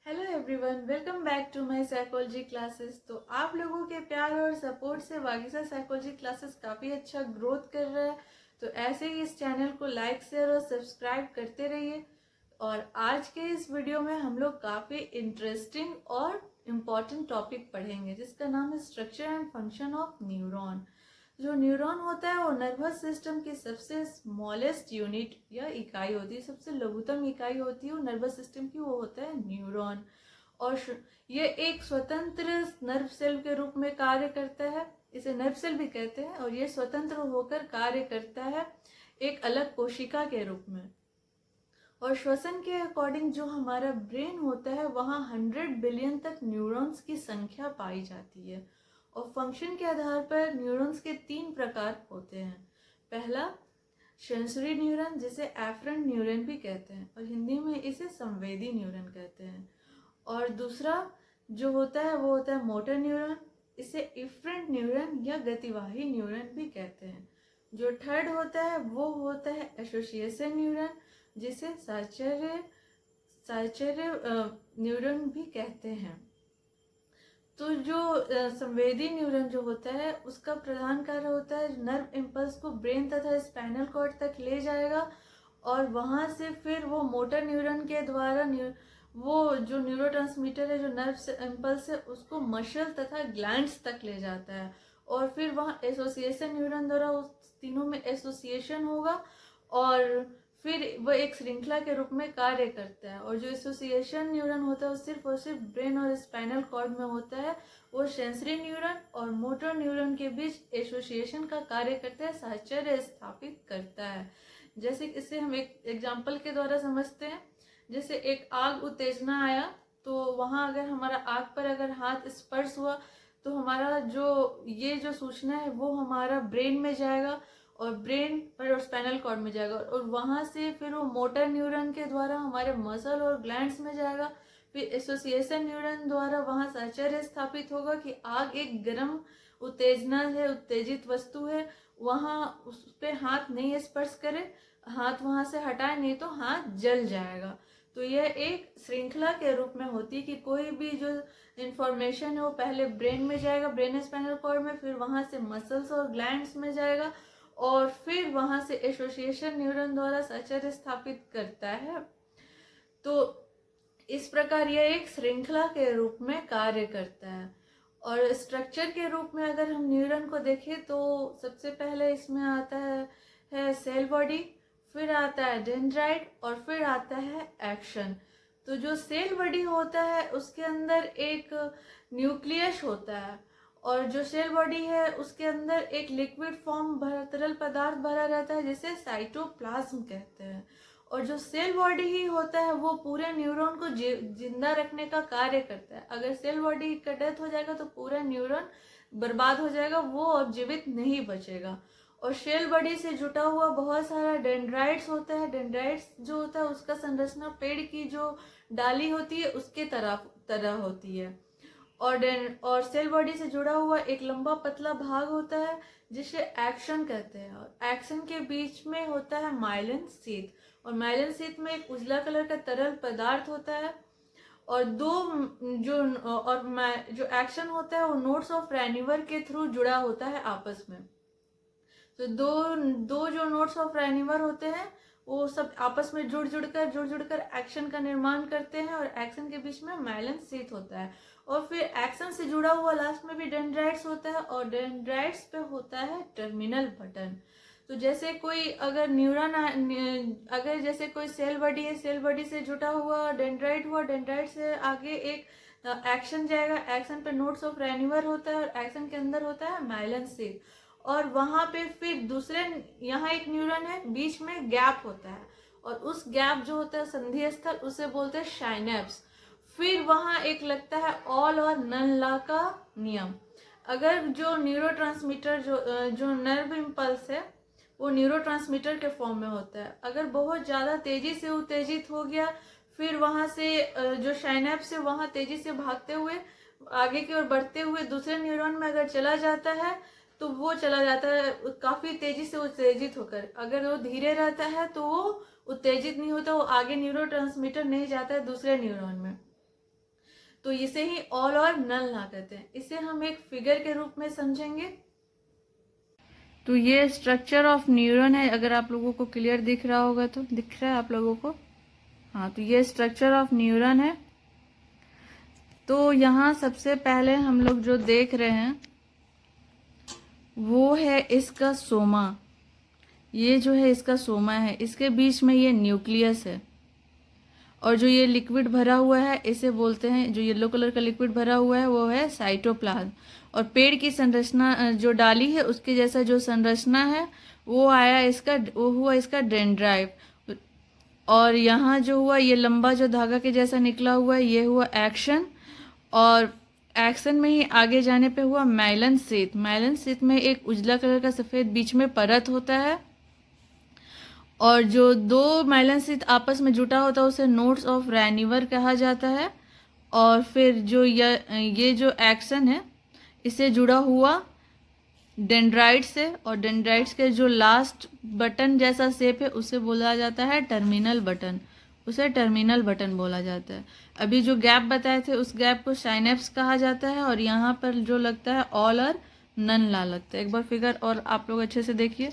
Hello everyone, welcome back to my psychology classes. तो आप लोगों के प्यार और सपोर्ट से वागीसा साइकोलॉजी क्लासेस काफ़ी अच्छा ग्रोथ कर रहा है। तो ऐसे ही इस चैनल को लाइक शेयर और सब्सक्राइब करते रहिए। और आज के इस वीडियो में हम लोग काफ़ी इंटरेस्टिंग और इम्पॉर्टेंट टॉपिक पढ़ेंगे जिसका नाम है structure and function of neuron. जो न्यूरॉन होता है वो नर्वस सिस्टम की सबसे स्मॉलेस्ट यूनिट या इकाई होती है, सबसे लघुतम इकाई होती है वो नर्वस सिस्टम की, वो होता है न्यूरॉन। और ये एक स्वतंत्र नर्व सेल के रूप में कार्य करता है, इसे नर्व सेल भी कहते हैं। और ये स्वतंत्र होकर कार्य करता है एक अलग कोशिका के रूप में। और श्वसन के अकॉर्डिंग जो हमारा ब्रेन होता है वहाँ 100 बिलियन तक न्यूरॉन्स की संख्या पाई जाती है। और फंक्शन के आधार पर न्यूरॉन्स के 3 प्रकार होते हैं। पहला सेंसरी न्यूरॉन, जिसे एफरेंट न्यूरॉन भी कहते हैं और हिंदी में इसे संवेदी न्यूरॉन कहते हैं। और दूसरा जो होता है वो होता है मोटर न्यूरॉन, इसे इफरेंट न्यूरॉन या गतिवाही न्यूरॉन भी कहते हैं। जो थर्ड होता है वो होता है एसोसिएशन न्यूरॉन, जिसे साहचर्य न्यूरॉन भी कहते हैं। तो जो संवेदी न्यूरॉन जो होता है उसका प्रधान कार्य होता है नर्व इम्पल्स को ब्रेन तथा स्पाइनल कॉर्ड तक ले जाएगा और वहाँ से फिर वो मोटर न्यूरॉन के द्वारा वो जो न्यूरोट्रांसमीटर है, जो नर्व इम्पल्स है, उसको मसल तथा ग्लैंड्स तक ले जाता है। और फिर वहाँ एसोसिएशन न्यूरॉन द्वारा उस तीनों में एसोसिएशन होगा और फिर वह एक श्रृंखला के रूप में कार्य करता है। और जो एसोसिएशन न्यूरॉन होता है वो सिर्फ और सिर्फ ब्रेन और स्पाइनल कॉर्ड में होता है। वो सेंसरी न्यूरॉन और मोटर न्यूरॉन के बीच एसोसिएशन का कार्य करता है, साहचर्य स्थापित करता है। जैसे इसे हम एक एग्जाम्पल के द्वारा समझते हैं। जैसे एक आग उत्तेजना आया तो वहाँ अगर हमारा आग पर अगर हाथ स्पर्श हुआ तो हमारा जो सूचना है वो हमारा ब्रेन में जाएगा और ब्रेन और स्पाइनल कॉर्ड में जाएगा और वहाँ से फिर वो मोटर न्यूरॉन के द्वारा हमारे मसल और ग्लैंड्स में जाएगा। फिर एसोसिएशन न्यूरॉन द्वारा वहाँ साहचर्य स्थापित होगा कि आग एक गर्म उत्तेजना है, उत्तेजित वस्तु है, वहाँ उस पर हाथ नहीं स्पर्श करे, हाथ वहाँ से हटाए नहीं तो हाथ जल जाएगा। तो यह एक श्रृंखला के रूप में होती है कि कोई भी जो इंफॉर्मेशन है वो पहले ब्रेन में जाएगा, ब्रेन स्पाइनल कॉर्ड में, फिर वहाँ से मसल्स और ग्लैंड्स में जाएगा और फिर वहां से एसोसिएशन न्यूरॉन द्वारा साहचर्य स्थापित करता है। तो इस प्रकार यह एक श्रृंखला के रूप में कार्य करता है। और स्ट्रक्चर के रूप में अगर हम न्यूरॉन को देखें तो सबसे पहले इसमें आता है सेल बॉडी, फिर आता है डेंड्राइट और फिर आता है एक्शन। तो जो सेल बॉडी होता है उसके अंदर एक न्यूक्लियस होता है और जो सेल बॉडी है उसके अंदर एक लिक्विड फॉर्म तरल पदार्थ भरा रहता है जिसे साइटोप्लाज्म कहते हैं। और जो सेल बॉडी ही होता है वो पूरे न्यूरॉन को जिंदा रखने का कार्य करता है। अगर सेल बॉडी का डेथ हो जाएगा तो पूरा न्यूरॉन बर्बाद हो जाएगा, वो अब जीवित नहीं बचेगा। और सेल बॉडी से जुटा हुआ बहुत सारा डेंड्राइट्स होता है। डेंड्राइट्स जो होता है उसका संरचना पेड़ की जो डाली होती है उसके तरह होती है। और सेल बॉडी से जुड़ा हुआ एक लंबा पतला भाग होता है जिसे एक्शन कहते हैं। और एक्शन के बीच में होता है माइलिन शीथ और माइलिन शीथ में एक उजला कलर का तरल पदार्थ होता है। और जो एक्शन होता है वो नोड्स ऑफ रैनिवर के थ्रू जुड़ा होता है आपस में। तो दो जो नोड्स ऑफ रैनिवर होते हैं वो सब आपस में जुड़ जुड़कर एक्शन का निर्माण करते हैं और एक्शन के बीच में माइलिन शीथ होता है। और फिर एक्शन से जुड़ा हुआ लास्ट में भी डेंड्राइट्स होता है और डेंड्राइट्स पे होता है टर्मिनल बटन। तो जैसे कोई अगर अगर जैसे कोई सेल बॉडी है, सेल बॉडी से जुटा हुआ डेंड्राइट हुआ, डेंड्राइट से आगे एक एक्शन जाएगा, एक्शन पे नोड्स ऑफ रैनिवर होता है और एक्शन के अंदर होता है माइलिन शीथ। और वहां पे फिर यहाँ एक न्यूरॉन है, बीच में गैप होता है और उस गैप जो होता है संधि स्थल, उसे बोलते हैं साइनेप्स। फिर वहां एक लगता है ऑल और नन लॉ का नियम। अगर जो न्यूरोट्रांसमीटर जो नर्व इम्पल्स है वो न्यूरोट्रांसमीटर के फॉर्म में होता है, अगर बहुत ज़्यादा तेजी से उत्तेजित हो गया फिर वहां से जो साइनेप्स है वहां तेजी से भागते हुए आगे की ओर बढ़ते हुए दूसरे न्यूरॉन में अगर चला जाता है तो वो चला जाता है काफ़ी तेजी से उत्तेजित होकर। अगर वो धीरे रहता है तो वो उत्तेजित नहीं होता, वो आगे न्यूरोट्रांसमीटर नहीं जाता है दूसरे न्यूरॉन में। तो इसे ही ऑल और नन ला कहते हैं। इसे हम एक फिगर के रूप में समझेंगे। तो ये स्ट्रक्चर ऑफ न्यूरॉन है, अगर आप लोगों को क्लियर दिख रहा होगा तो, दिख रहा है आप लोगों को? हाँ, तो ये स्ट्रक्चर ऑफ न्यूरॉन है। तो यहाँ सबसे पहले हम लोग जो देख रहे हैं वो है इसका सोमा। ये जो है इसका सोमा है, इसके बीच में ये न्यूक्लियस है, और जो ये लिक्विड भरा हुआ है इसे बोलते हैं, जो येलो कलर का लिक्विड भरा हुआ है वो है साइटोप्लाज्म। और पेड़ की संरचना जो डाली है उसके जैसा जो संरचना है वो आया इसका, वो हुआ इसका डेंड्राइट। और यहाँ जो हुआ ये लंबा जो धागा के जैसा निकला हुआ है ये हुआ एक्शन, और एक्शन में ही आगे जाने पे हुआ माइलन शीथ। माइलन शीथ में एक उजला कलर का सफ़ेद बीच में परत होता है, और जो दो माइलन शीथ आपस में जुटा होता है उसे नोड्स ऑफ रैनिवर कहा जाता है। और फिर जो ये जो एक्शन है इसे जुड़ा हुआ डेंड्राइट से, और डेंड्राइट्स के जो लास्ट बटन जैसा शेप है उसे बोला जाता है टर्मिनल बटन, उसे टर्मिनल बटन बोला जाता है। अभी जो गैप बताए थे उस गैप को साइनेप्स कहा जाता है, और यहाँ पर जो लगता है ऑल और नन ला लगता है। एक बार फिगर और आप लोग अच्छे से देखिए।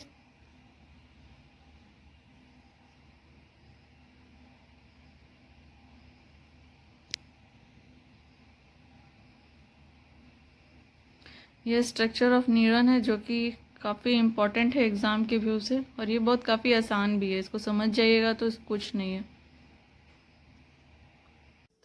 ये स्ट्रक्चर ऑफ न्यूरॉन है जो कि काफ़ी इम्पॉर्टेंट है एग्ज़ाम के व्यू से, और ये बहुत काफ़ी आसान भी है, इसको समझ जाइएगा तो कुछ नहीं है।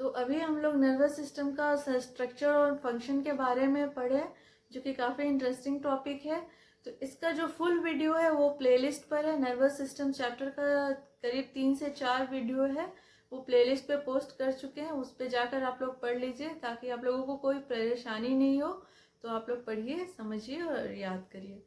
तो अभी हम लोग नर्वस सिस्टम का स्ट्रक्चर और फंक्शन के बारे में पढ़े, जो कि काफ़ी इंटरेस्टिंग टॉपिक है। तो इसका जो फुल वीडियो है वो प्लेलिस्ट पर है। नर्वस सिस्टम चैप्टर का करीब 3 से 4 वीडियो है, वो प्लेलिस्ट पे पोस्ट कर चुके हैं, उस पर जाकर आप लोग पढ़ लीजिए ताकि आप लोगों को कोई परेशानी नहीं हो। तो आप लोग पढ़िए, समझिए और याद करिए।